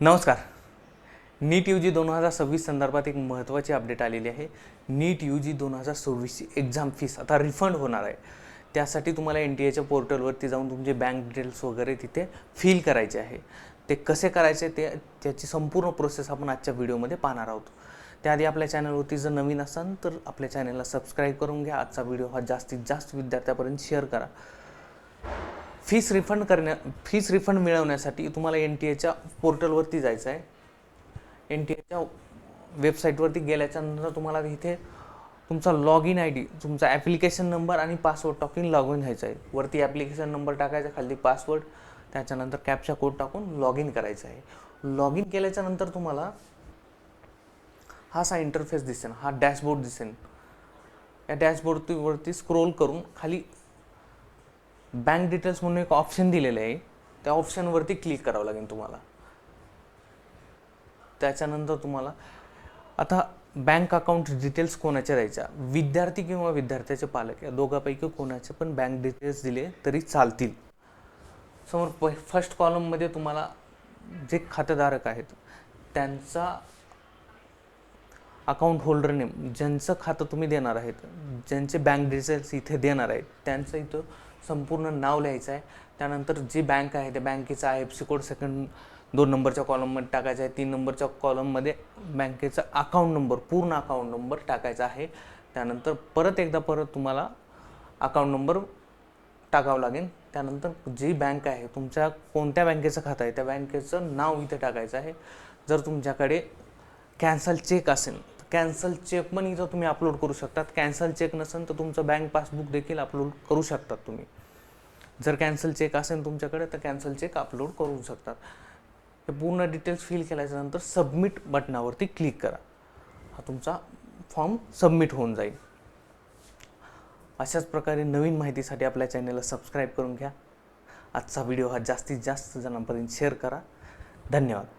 नमस्कार. नीट UG 2026 संदर्भात एक महत्त्वाची अपडेट आलेली आहे. नीट UG 2026ची एक्झाम फीस आता रिफंड होणार आहे. त्यासाठी तुम्हाला NTAच्या पोर्टलवरती जाऊन तुमचे बँक डिटेल्स वगैरे तिथे फिल करायचे आहे. ते कसे करायचे त्याची संपूर्ण प्रोसेस आपण आजच्या व्हिडिओमध्ये पाहणार आहोत. त्याआधी आपल्या चॅनलवरती जर नवीन असाल तर आपल्या चॅनलला सबस्क्राईब करून घ्या. आजचा व्हिडिओ हा जास्तीत जास्त विद्यार्थ्यांपर्यंत शेअर करा. फीस रिफंड मिळवण्यासाठी तुम्हाला NTAच्या पोर्टलवरती जायचं आहे. NTAच्या वेबसाईटवरती गेल्याच्यानंतर तुम्हाला इथे तुमचा लॉग इन ID, तुमचा ॲप्लिकेशन नंबर आणि पासवर्ड टाकून लॉग इन व्हायचं आहे. वरती ॲप्लिकेशन नंबर टाकायचा, खाली पासवर्ड, त्याच्यानंतर कॅप्चा कोड टाकून लॉग इन करायचं आहे. लॉग इन केल्याच्यानंतर तुम्हाला हा असा इंटरफेस दिसेल, हा डॅशबोर्ड दिसेल. या डॅशबोर्डवरती स्क्रोल करून खाली बँक डिटेल्स म्हणून एक ऑप्शन दिलेलं आहे. त्या ऑप्शनवरती क्लिक करावं लागेल तुम्हाला. त्याच्यानंतर तुम्हाला आता बँक अकाउंट डिटेल्स कोणाच्या द्यायच्या, विद्यार्थी किंवा विद्यार्थ्याचे पालक या दोघांपैकी कोणाचे पण बँक डिटेल्स दिले तरी चालतील. समोर फर्स्ट कॉलममध्ये तुम्हाला जे खातेधारक आहेत त्यांचा अकाउंट होल्डर नेम, ज्यांचं खातं तुम्ही देणार आहेत, ज्यांचे बँक डिटेल्स इथे देणार आहेत त्यांचं इथं संपूर्ण नाव लिहायचं आहे. त्यानंतर जी बँक आहे त्या बँकेचा IFSC कोड सेकंड 2 नंबरच्या कॉलममध्ये टाकायचा आहे. 3 नंबरच्या कॉलममध्ये बँकेचा अकाउंट नंबर, पूर्ण अकाउंट नंबर टाकायचा आहे. त्यानंतर परत तुम्हाला अकाउंट नंबर टाकावं लागेल. त्यानंतर जी बँक आहे, तुमच्या कोणत्या बँकेचं खातं आहे त्या बँकेचं नाव इथे टाकायचं आहे. जर तुमच्याकडे कॅन्सल चेक असेल तर कॅन्सल चेक पण इथं तुम्ही अपलोड करू शकतात. कॅन्सल चेक नसेल तर तुमचं बँक पासबुक देखील अपलोड करू शकतात तुम्ही. जर कॅन्सल चेक असेल तुमच्याकडे तर कॅन्सल चेक अपलोड करू शकतात. हे पूर्ण डिटेल्स फिल केल्याच्यानंतर सबमिट बटनावरती क्लिक करा. हा तुमचा फॉर्म सबमिट होऊन जाईल. अशाच प्रकारे नवीन माहितीसाठी आपल्या चॅनलला सबस्क्राईब करून घ्या. आजचा व्हिडिओ हा जास्तीत जास्त जणांपर्यंत शेअर करा. धन्यवाद.